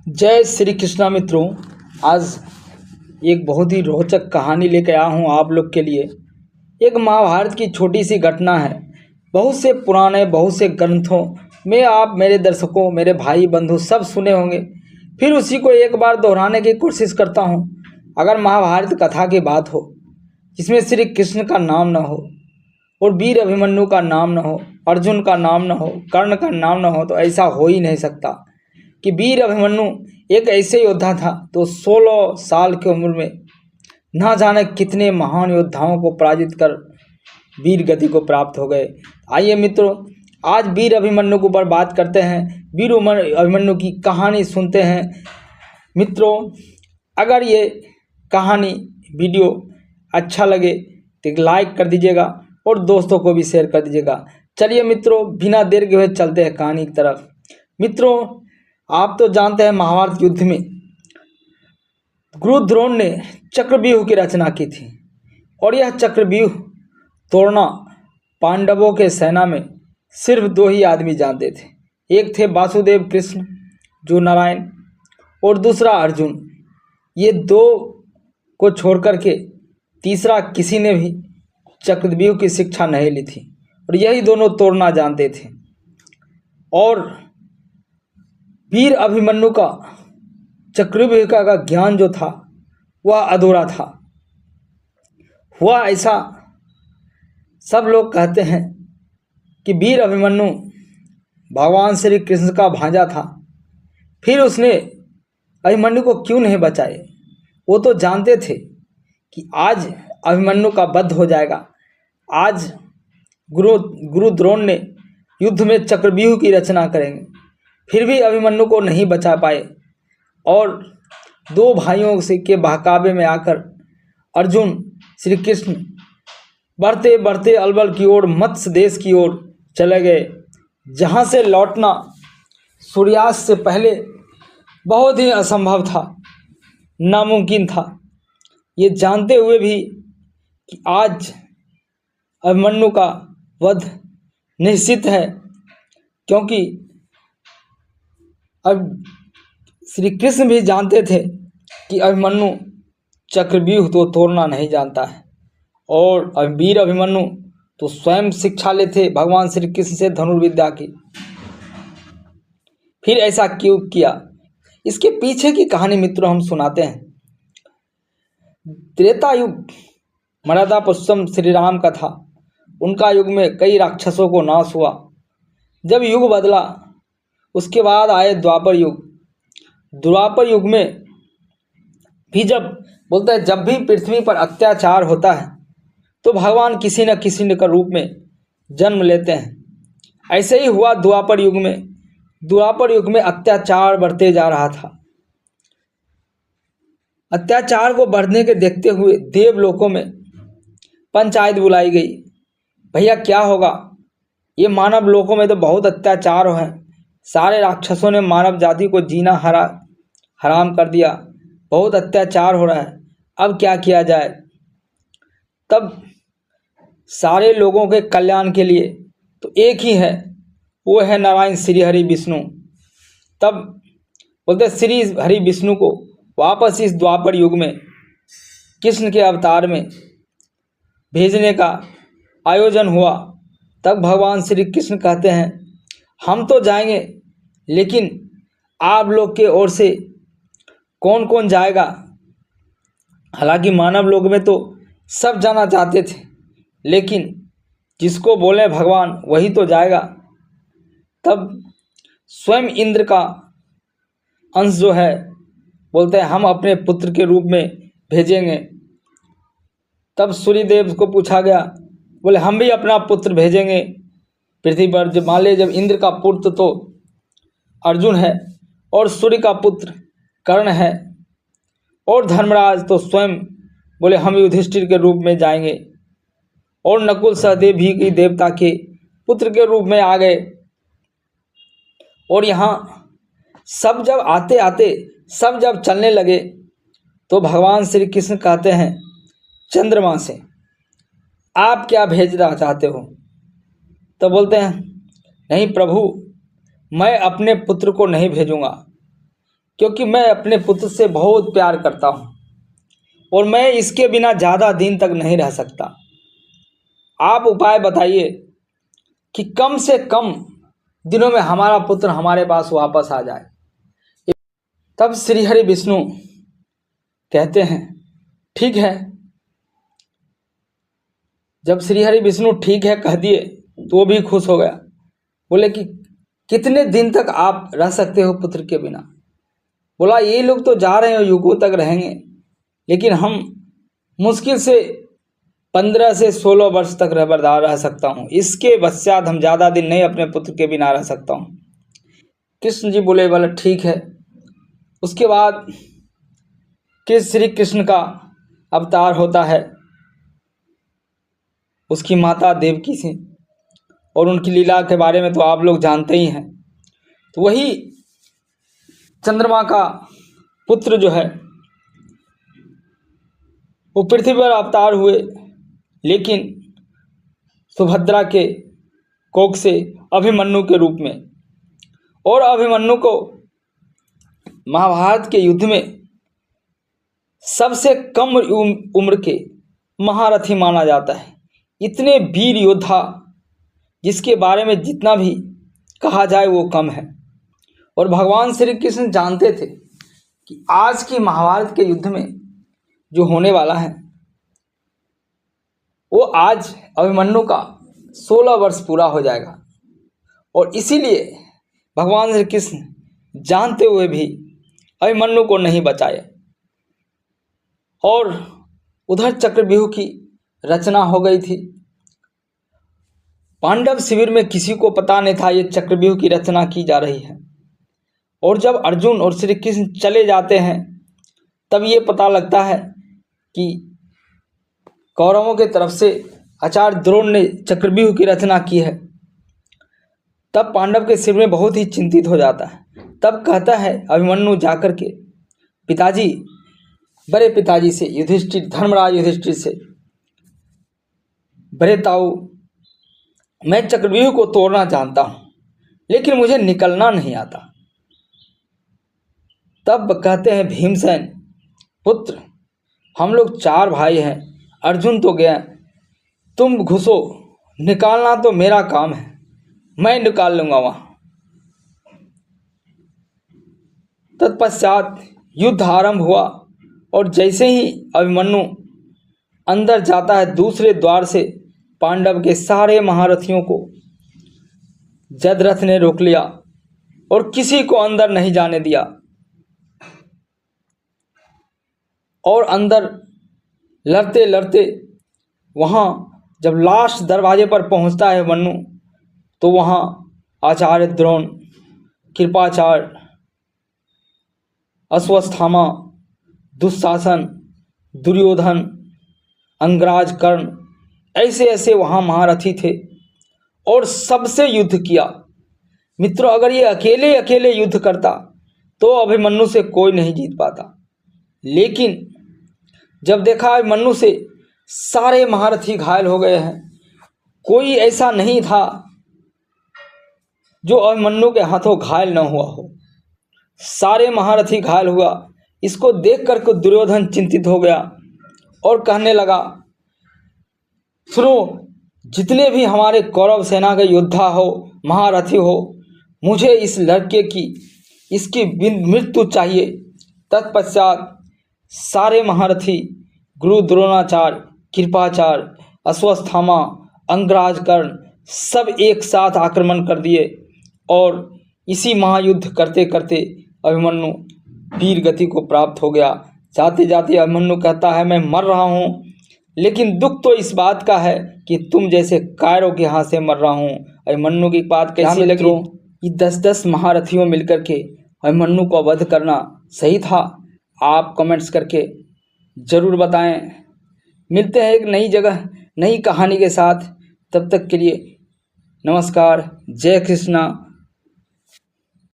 जय श्री कृष्णा मित्रों। आज एक बहुत ही रोचक कहानी लेकर आया हूँ आप लोग के लिए। एक महाभारत की छोटी सी घटना है। बहुत से पुराने बहुत से ग्रंथों में आप मेरे दर्शकों, मेरे भाई बंधु सब सुने होंगे, फिर उसी को एक बार दोहराने की कोशिश करता हूँ। अगर महाभारत कथा की बात हो जिसमें श्री कृष्ण का नाम न हो और वीर अभिमन्यु का नाम न हो, अर्जुन का नाम न हो, कर्ण का नाम न हो, तो ऐसा हो ही नहीं सकता कि वीर अभिमन्यु एक ऐसे योद्धा था तो 16 साल की उम्र में ना जाने कितने महान योद्धाओं को पराजित कर वीर गति को प्राप्त हो गए। आइए मित्रों, आज वीर अभिमन्यु के ऊपर बात करते हैं, वीर अभिमन्यु की कहानी सुनते हैं। मित्रों, अगर ये कहानी वीडियो अच्छा लगे तो एक लाइक कर दीजिएगा और दोस्तों को भी शेयर कर दीजिएगा। चलिए मित्रों, बिना देर के हुए चलते हैं कहानी की तरफ। मित्रों, आप तो जानते हैं महाभारत युद्ध में गुरु द्रोण ने चक्रव्यूह की रचना की थी और यह चक्रव्यूह तोड़ना पांडवों के सेना में सिर्फ 2 ही आदमी जानते थे। एक थे वासुदेव कृष्ण जो नारायण और दूसरा अर्जुन। ये 2 को छोड़ करके तीसरा किसी ने भी चक्रव्यूह की शिक्षा नहीं ली थी और यही दोनों तोड़ना जानते थे। और वीर अभिमन्यु का चक्रव्यूह का ज्ञान जो था वह अधूरा था। हुआ ऐसा, सब लोग कहते हैं कि वीर अभिमन्यु भगवान श्री कृष्ण का भांजा था, फिर उसने अभिमन्यु को क्यों नहीं बचाए। वो तो जानते थे कि आज अभिमन्यु का वध हो जाएगा। आज गुरु द्रोण ने युद्ध में चक्रव्यूह की रचना करेंगे, फिर भी अभिमन्यु को नहीं बचा पाए। और 2 भाइयों से के बहकावे में आकर अर्जुन श्री कृष्ण बढ़ते बढ़ते अलबल की ओर, मत्स्य देश की ओर चले गए, जहाँ से लौटना सूर्यास्त से पहले बहुत ही असंभव था, नामुमकिन था। ये जानते हुए भी कि आज अभिमन्यु का वध निश्चित है, क्योंकि अब श्री कृष्ण भी जानते थे कि अभिमन्यु चक्रव्यूह तो तोड़ना नहीं जानता है। और वीर अभिमन्यु तो स्वयं शिक्षा लेते भगवान श्री कृष्ण से धनुर्विद्या की। फिर ऐसा क्यों किया, इसके पीछे की कहानी मित्रों हम सुनाते हैं। त्रेता युग मर्यादा पुरुषोत्तम श्री राम का था। उनका युग में कई राक्षसों को नाश हुआ। जब युग बदला उसके बाद आए द्वापर युग। द्वापर युग में भी जब बोलते हैं जब भी पृथ्वी पर अत्याचार होता है तो भगवान किसी न किसी का रूप में जन्म लेते हैं। ऐसे ही हुआ द्वापर युग में। द्वापर युग में अत्याचार बढ़ते जा रहा था। अत्याचार को बढ़ने के देखते हुए देवलोकों में पंचायत बुलाई गई। भैया क्या होगा, ये मानव लोकों में तो बहुत अत्याचार है, सारे राक्षसों ने मानव जाति को जीना हराम कर दिया, बहुत अत्याचार हो रहा है, अब क्या किया जाए। तब सारे लोगों के कल्याण के लिए तो एक ही है, वो है नारायण श्री हरि विष्णु। तब बोलते श्री हरि विष्णु को वापस इस द्वापर युग में कृष्ण के अवतार में भेजने का आयोजन हुआ। तब भगवान श्री कृष्ण कहते हैं हम तो जाएंगे, लेकिन आप लोग के ओर से कौन कौन जाएगा। हालांकि मानव लोग में तो सब जाना चाहते थे, लेकिन जिसको बोले भगवान वही तो जाएगा। तब स्वयं इंद्र का अंश जो है बोलते हैं हम अपने पुत्र के रूप में भेजेंगे। तब सूर्यदेव को पूछा गया, बोले हम भी अपना पुत्र भेजेंगे पृथ्वी पर। जब मान ले जब इंद्र का पुत्र तो अर्जुन है और सूर्य का पुत्र कर्ण है और धर्मराज तो स्वयं बोले हम युधिष्ठिर के रूप में जाएंगे। और नकुल सहदेव भी देवता के पुत्र के रूप में आ गए। और यहाँ सब जब आते आते सब जब चलने लगे तो भगवान श्री कृष्ण कहते हैं चंद्रमा से आप क्या भेजना चाहते हो। तो बोलते हैं नहीं प्रभु, मैं अपने पुत्र को नहीं भेजूंगा, क्योंकि मैं अपने पुत्र से बहुत प्यार करता हूँ और मैं इसके बिना ज़्यादा दिन तक नहीं रह सकता। आप उपाय बताइए कि कम से कम दिनों में हमारा पुत्र हमारे पास वापस आ जाए। तब श्री हरि विष्णु कहते हैं ठीक है। जब श्री हरि विष्णु ठीक है कह दिए तो वो भी खुश हो गया। बोले कि कितने दिन तक आप रह सकते हो पुत्र के बिना? बोला ये लोग तो जा रहे हैं युगों तक रहेंगे, लेकिन हम मुश्किल से 15 से 16 वर्ष तक बर्दाश्त रह सकता हूँ। इसके पश्चात हम ज़्यादा दिन नहीं अपने पुत्र के बिना रह सकता हूँ। कृष्ण जी बोले बोला ठीक है। उसके बाद श्री कृष्ण का अवतार होता है उसकी माता देवकी से, और उनकी लीला के बारे में तो आप लोग जानते ही हैं। तो वही चंद्रमा का पुत्र जो है वो पृथ्वी पर अवतार हुए, लेकिन सुभद्रा के कोख से अभिमन्यु के रूप में। और अभिमन्यु को महाभारत के युद्ध में सबसे कम उम्र के महारथी माना जाता है। इतने वीर योद्धा जिसके बारे में जितना भी कहा जाए वो कम है। और भगवान श्री कृष्ण जानते थे कि आज की महाभारत के युद्ध में जो होने वाला है वो आज अभिमन्यु का 16 वर्ष पूरा हो जाएगा। और इसीलिए भगवान श्री कृष्ण जानते हुए भी अभिमन्यु को नहीं बचाए। और उधर चक्रव्यूह की रचना हो गई थी। पांडव शिविर में किसी को पता नहीं था ये चक्रव्यूह की रचना की जा रही है। और जब अर्जुन और श्री कृष्ण चले जाते हैं तब ये पता लगता है कि कौरवों की तरफ से आचार्य द्रोण ने चक्रव्यूह की रचना की है। तब पांडव के सिर में बहुत ही चिंतित हो जाता है। तब कहता है अभिमन्यु जाकर के पिताजी, बड़े पिताजी से, युधिष्ठिर, धर्मराज युधिष्ठिर से, बड़े ताऊ, मैं चक्रव्यूह को तोड़ना जानता हूँ लेकिन मुझे निकलना नहीं आता। तब कहते हैं भीमसेन, पुत्र हम लोग 4 भाई हैं, अर्जुन तो गया, तुम घुसो, निकालना तो मेरा काम है, मैं निकाल लूंगा वहां। तत्पश्चात युद्ध आरंभ हुआ और जैसे ही अभिमन्यु अंदर जाता है दूसरे द्वार से पांडव के सारे महारथियों को जयद्रथ ने रोक लिया और किसी को अंदर नहीं जाने दिया। और अंदर लड़ते लड़ते वहाँ जब लास्ट दरवाजे पर पहुँचता है अभिमन्यु तो वहाँ आचार्य द्रोण, कृपाचार्य, अश्वत्थामा, दुशासन, दुर्योधन, अंगराज, कर्ण, ऐसे ऐसे वहाँ महारथी थे और सबसे युद्ध किया। मित्रों, अगर ये अकेले अकेले युद्ध करता तो अभिमन्यु से कोई नहीं जीत पाता। लेकिन जब देखा अभिमन्यु से सारे महारथी घायल हो गए हैं, कोई ऐसा नहीं था जो अभिमन्यु के हाथों घायल न हुआ हो, सारे महारथी घायल हुआ। इसको देख कर के दुर्योधन चिंतित हो गया और कहने लगा, सुनो, जितने भी हमारे कौरव सेना के योद्धा हो, महारथी हो, मुझे इस लड़के की, इसकी मृत्यु चाहिए। तत्पश्चात सारे महारथी गुरु द्रोणाचार्य, कृपाचार्य, अश्वत्थामा, अंगराज, कर्ण सब एक साथ आक्रमण कर दिए और इसी महायुद्ध करते करते अभिमन्यु वीर गति को प्राप्त हो गया। जाते जाते अभिमन्यु कहता है, मैं मर रहा हूँ, लेकिन दुख तो इस बात का है कि तुम जैसे कायरों के हाथ से मर रहा हूँ। अभिमन्यु की बात कैसी लगी? ये 10-10 महारथियों मिलकर के अभिमन्यु को वध करना सही था? आप कमेंट्स करके ज़रूर बताएं। मिलते हैं एक नई जगह, नई कहानी के साथ। तब तक के लिए नमस्कार, जय कृष्णा।